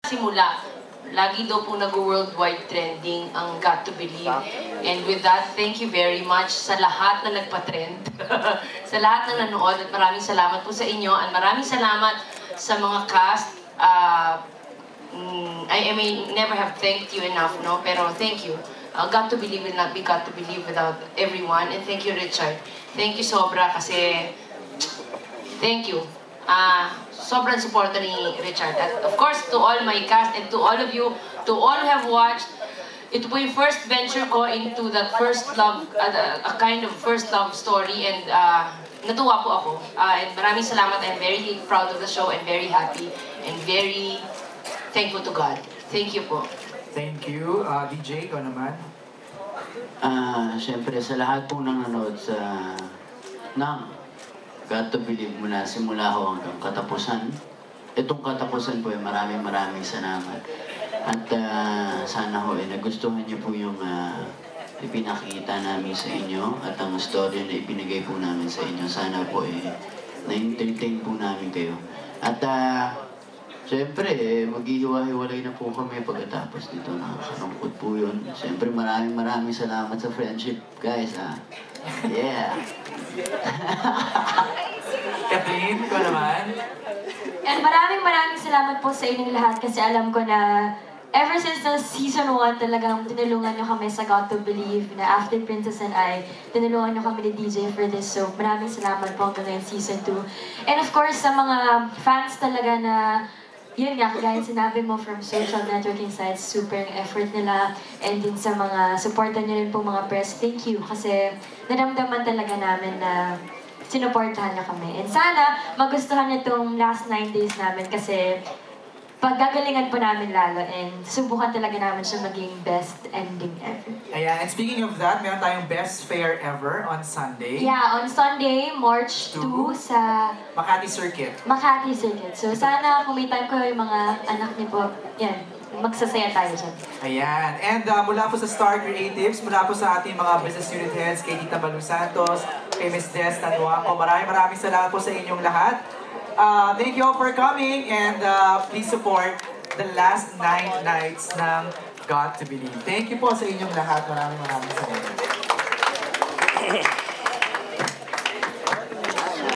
simula, lagi daw po nag-worldwide trending ang Got to Believe. And with that, thank you very much sa lahat na nagpa-trend. Sa lahat na nanood at maraming salamat po sa inyo. At maraming salamat sa mga cast. I may never have thanked you enough, no? Pero thank you. Got to Believe will not be Got to Believe without everyone. And thank you, Richard. Thank you, sobra, kasi thank you. Sobrang suporta ni Richard. At of course, to all my cast and to all of you, to all who have watched, ito po yung first venture ko into that first love, a kind of first love story, and natuwa po ako. And maraming salamat. I'm very proud of the show and very happy and very thankful to God. Thank you po. Thank you. DJ, ikaw naman. Siyempre sa lahat po nang nanood sa Got to Believe mula simula ho hanggang katapusan. Itong katapusan po ay maraming salamat. At sana ho nagustuhan niyo po yung ipinakita namin sa inyo at ang story na ibinigay po namin sa inyo. Sana po na-entertain po namin kayo. At siyempre, maghihiwa-hiwalay na po kami pagkatapos dito. Nakakalungkot po yun. Siyempre, maraming salamat sa friendship, guys. Yeah! Kathleen, ikaw naman. And maraming salamat po sa inyong lahat kasi alam ko na ever since the season 1 talagang tinulungan nyo kami sa Got to Believe na after Princess and I, tinulungan nyo kami ni DJ for this. So maraming salamat po hanggang ngayon season 2. And of course, sa mga fans talaga na yun nga, kagaya sinabi mo from social networking sites, super yung effort nila. And din sa mga supportan nyo rin po mga press, thank you. Kasi naramdaman talaga namin na sinuportahan na kami. And sana magustuhan nyo itong last 9 days namin kasi paggagalingan po namin lalo and subukan talaga namin siya maging best ending ever. Ayan, and speaking of that, meron tayong best fair ever on Sunday. Yeah, on Sunday, March 2 sa Makati Circuit. Makati Circuit. So sana kung may time ko yung mga anak niyo po, yan, magsasaya tayo dyan. Ayan, and mula po sa Star Creatives, mula po sa ating mga business unit heads, kay Tita Malu Santos, kay Ms. Des Tanuaco, maraming salamat po sa inyong lahat. Thank you all for coming and please support the last 9 nights ng Got to Believe. Thank you po sa inyong lahat. Maraming salamat.